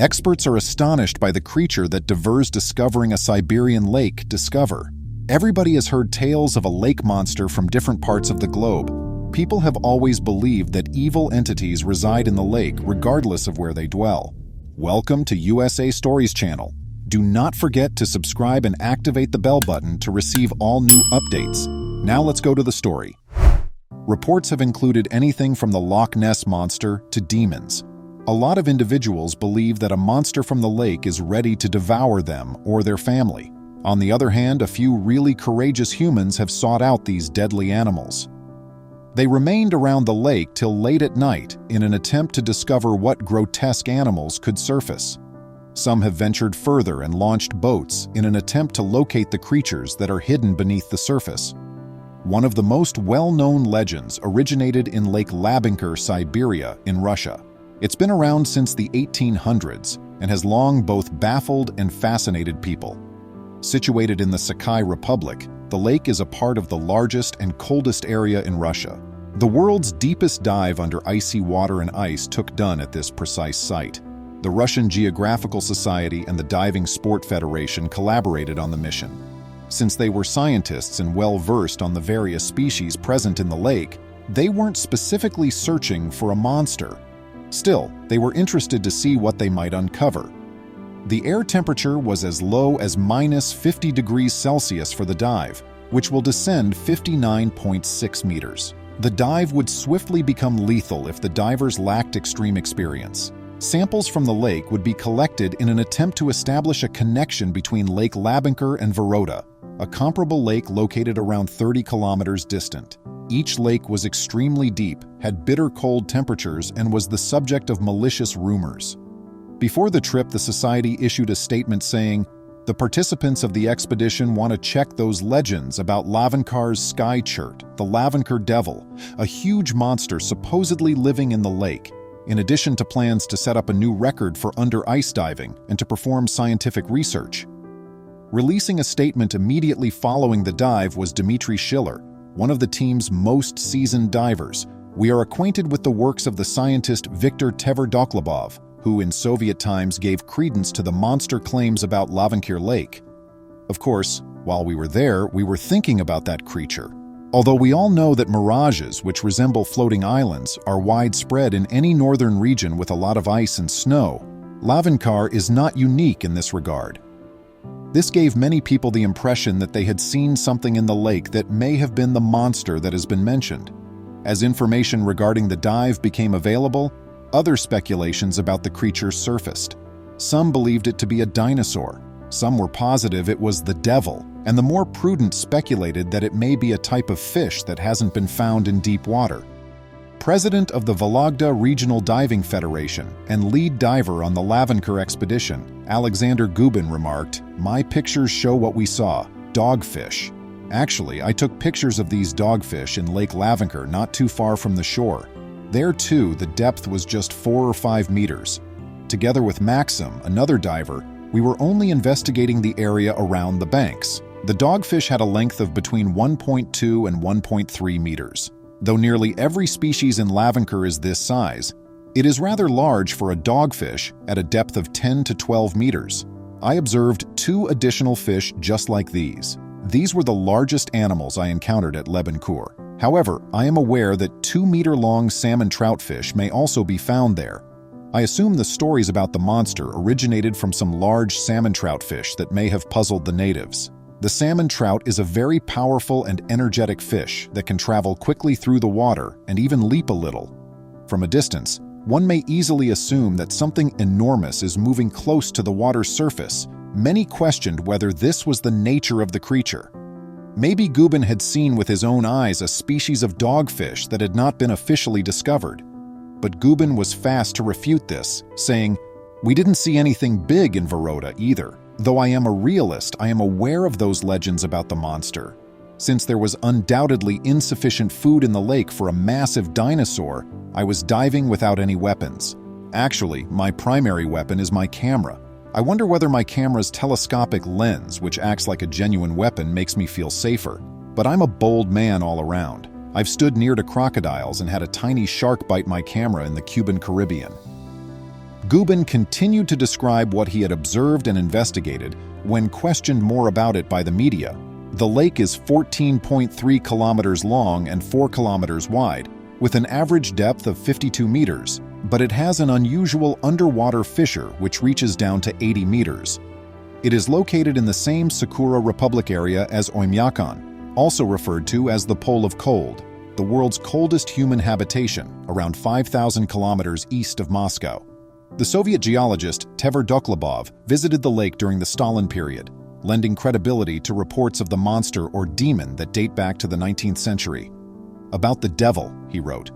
Experts are astonished by the creature that divers discovering a Siberian lake discover. Everybody has heard tales of a lake monster from different parts of the globe. People have always believed that evil entities reside in the lake regardless of where they dwell. Welcome to USA Stories channel. Do not forget to subscribe and activate the bell button to receive all new updates. Now let's go to the story. Reports have included anything from the Loch Ness Monster to demons. A lot of individuals believe that a monster from the lake is ready to devour them or their family. On the other hand, a few really courageous humans have sought out these deadly animals. They remained around the lake till late at night in an attempt to discover what grotesque animals could surface. Some have ventured further and launched boats in an attempt to locate the creatures that are hidden beneath the surface. One of the most well-known legends originated in Lake Labinkar, Siberia, in Russia. It's been around since the 1800s and has long both baffled and fascinated people. Situated in the Sakai Republic, the lake is a part of the largest and coldest area in Russia. The world's deepest dive under icy water and ice took done at this precise site. The Russian Geographical Society and the Diving Sport Federation collaborated on the mission. Since they were scientists and well-versed on the various species present in the lake, they weren't specifically searching for a monster. Still, they were interested to see what they might uncover. The air temperature was as low as -50 degrees Celsius for the dive, which will descend 59.6 meters. The dive would swiftly become lethal if the divers lacked extreme experience. Samples from the lake would be collected in an attempt to establish a connection between Lake Labinkar and Voronezh, a comparable lake located around 30 kilometers distant. Each lake was extremely deep, had bitter cold temperatures, and was the subject of malicious rumors. Before the trip, the society issued a statement saying, "The participants of the expedition want to check those legends about Lavinkar's sky chert, the Lavinkar Devil, a huge monster supposedly living in the lake, in addition to plans to set up a new record for under-ice diving and to perform scientific research." Releasing a statement immediately following the dive was Dmitry Schiller, one of the team's most seasoned divers. "We are acquainted with the works of the scientist Viktor Tverdokhlebov, who in Soviet times gave credence to the monster claims about Lavinkar Lake. Of course, while we were there, we were thinking about that creature. Although we all know that mirages, which resemble floating islands, are widespread in any northern region with a lot of ice and snow, Lavinkar is not unique in this regard. This gave many people the impression that they had seen something in the lake that may have been the monster that has been mentioned. As information regarding the dive became available, other speculations about the creature surfaced. Some believed it to be a dinosaur, some were positive it was the devil, and the more prudent speculated that it may be a type of fish that hasn't been found in deep water. President of the Vologda Regional Diving Federation and lead diver on the Lavinkar expedition, Alexander Gubin, remarked, "My pictures show what we saw, dogfish. Actually, I took pictures of these dogfish in Lake Lavinkar not too far from the shore. There too, the depth was just 4 or 5 meters. Together with Maxim, another diver, we were only investigating the area around the banks. The dogfish had a length of between 1.2 and 1.3 meters. Though nearly every species in Lavinkar is this size, it is rather large for a dogfish at a depth of 10 to 12 meters. I observed 2 additional fish just like these. These were the largest animals I encountered at Labinkar. However, I am aware that 2-meter-long salmon troutfish may also be found there. I assume the stories about the monster originated from some large salmon troutfish that may have puzzled the natives. The salmon trout is a very powerful and energetic fish that can travel quickly through the water and even leap a little. From a distance, one may easily assume that something enormous is moving close to the water's surface. Many questioned whether this was the nature of the creature. Maybe Gubin had seen with his own eyes a species of dogfish that had not been officially discovered. But Gubin was fast to refute this, saying, "We didn't see anything big in Voronezh either. Though I am a realist, I am aware of those legends about the monster. Since there was undoubtedly insufficient food in the lake for a massive dinosaur, I was diving without any weapons. Actually, my primary weapon is my camera. I wonder whether my camera's telescopic lens, which acts like a genuine weapon, makes me feel safer. But I'm a bold man all around. I've stood near to crocodiles and had a tiny shark bite my camera in the Cuban Caribbean." Gubin continued to describe what he had observed and investigated when questioned more about it by the media. The lake is 14.3 kilometers long and 4 kilometers wide, with an average depth of 52 meters, but it has an unusual underwater fissure which reaches down to 80 meters. It is located in the same Sakura Republic area as Oymyakon, also referred to as the Pole of Cold, the world's coldest human habitation, around 5,000 kilometers east of Moscow. The Soviet geologist Tver Doklobov visited the lake during the Stalin period, lending credibility to reports of the monster or demon that date back to the 19th century. About the devil, he wrote,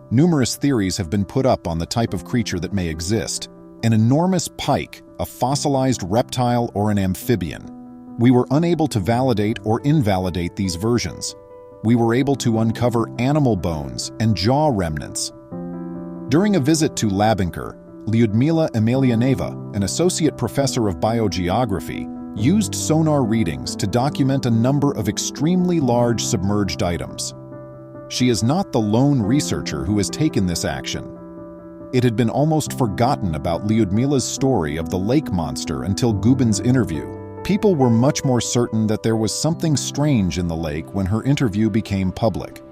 numerous theories have been put up on the type of creature that may exist. An enormous pike, a fossilized reptile, or an amphibian. We were unable to validate or invalidate these versions. We were able to uncover animal bones and jaw remnants. During a visit to Labinkar, Lyudmila Emelianeva, an associate professor of biogeography, used sonar readings to document a number of extremely large submerged items. She is not the lone researcher who has taken this action. It had been almost forgotten about Lyudmila's story of the lake monster until Gubin's interview. People were much more certain that there was something strange in the lake when her interview became public.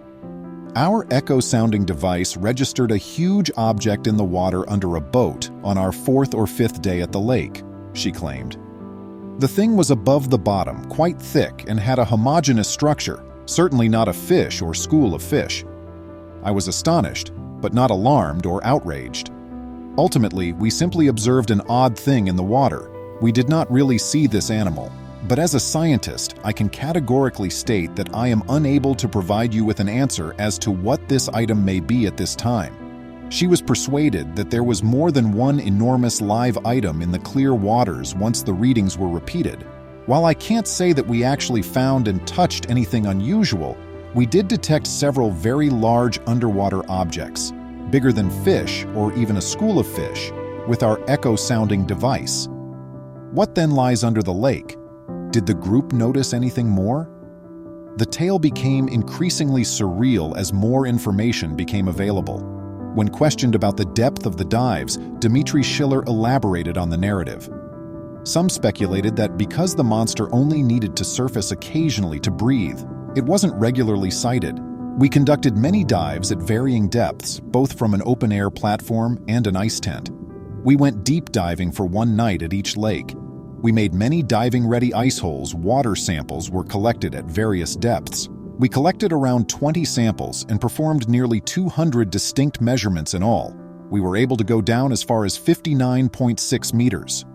Our echo-sounding device registered a huge object in the water under a boat on our 4th or 5th day at the lake, she claimed. The thing was above the bottom, quite thick, and had a homogeneous structure, certainly not a fish or school of fish. I was astonished, but not alarmed or outraged. Ultimately, we simply observed an odd thing in the water. We did not really see this animal. But as a scientist, I can categorically state that I am unable to provide you with an answer as to what this item may be at this time. She was persuaded that there was more than one enormous live item in the clear waters once the readings were repeated. While I can't say that we actually found and touched anything unusual, we did detect several very large underwater objects, bigger than fish or even a school of fish, with our echo-sounding device. What then lies under the lake? Did the group notice anything more? The tale became increasingly surreal as more information became available. When questioned about the depth of the dives, Dmitry Schiller elaborated on the narrative. Some speculated that because the monster only needed to surface occasionally to breathe, it wasn't regularly sighted. We conducted many dives at varying depths, both from an open-air platform and an ice tent. We went deep diving for one night at each lake. We made many diving-ready ice holes. Water samples were collected at various depths. We collected around 20 samples and performed nearly 200 distinct measurements in all. We were able to go down as far as 59.6 meters.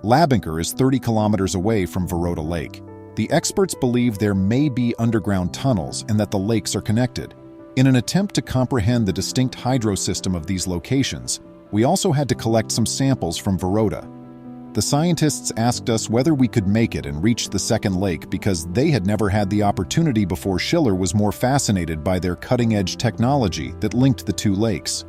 Labinkar is 30 kilometers away from Vorota Lake. The experts believe there may be underground tunnels and that the lakes are connected. In an attempt to comprehend the distinct hydrosystem of these locations, we also had to collect some samples from Vorota. The scientists asked us whether we could make it and reach the second lake because they had never had the opportunity before. Schiller was more fascinated by their cutting-edge technology that linked the two lakes.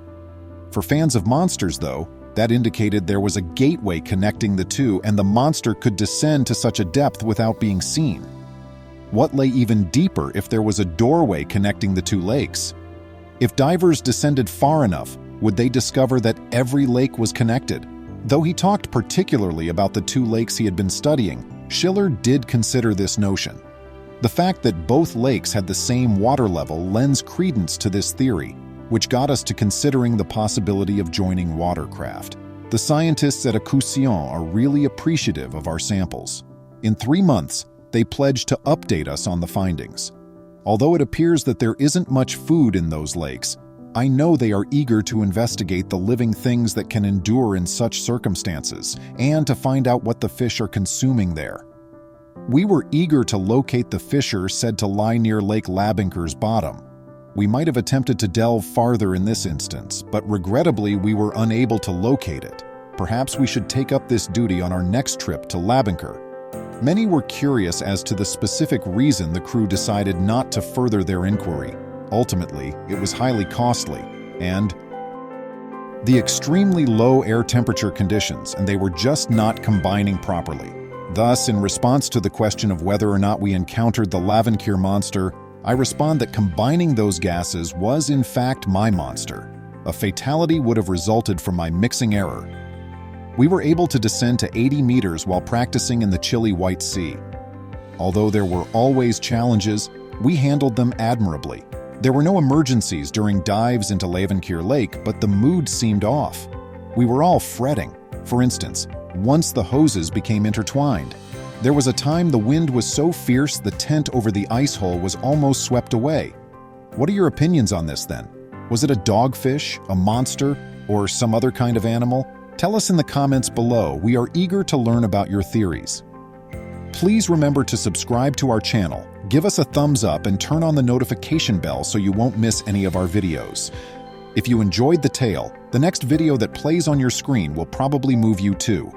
For fans of monsters, though, that indicated there was a gateway connecting the two and the monster could descend to such a depth without being seen. What lay even deeper if there was a doorway connecting the two lakes? If divers descended far enough, would they discover that every lake was connected? Though he talked particularly about the two lakes he had been studying, Schiller did consider this notion. The fact that both lakes had the same water level lends credence to this theory, which got us to considering the possibility of joining watercraft. The scientists at Accousion are really appreciative of our samples. In 3 months, they pledged to update us on the findings. Although it appears that there isn't much food in those lakes, I know they are eager to investigate the living things that can endure in such circumstances and to find out what the fish are consuming there. We were eager to locate the fissure said to lie near Lake Labinkar's bottom. We might have attempted to delve farther in this instance, but regrettably we were unable to locate it. Perhaps we should take up this duty on our next trip to Labinkar. Many were curious as to the specific reason the crew decided not to further their inquiry. Ultimately, it was highly costly, and the extremely low air temperature conditions, and they were just not combining properly. Thus, in response to the question of whether or not we encountered the Labinkar monster, I respond that combining those gases was in fact my monster. A fatality would have resulted from my mixing error. We were able to descend to 80 meters while practicing in the chilly White Sea. Although there were always challenges, we handled them admirably. There were no emergencies during dives into Lavenkier Lake, but the mood seemed off. We were all fretting. For instance, once the hoses became intertwined. There was a time the wind was so fierce the tent over the ice hole was almost swept away. What are your opinions on this then? Was it a dogfish, a monster, or some other kind of animal? Tell us in the comments below. We are eager to learn about your theories. Please remember to subscribe to our channel, give us a thumbs up, and turn on the notification bell so you won't miss any of our videos. If you enjoyed the tale, the next video that plays on your screen will probably move you too.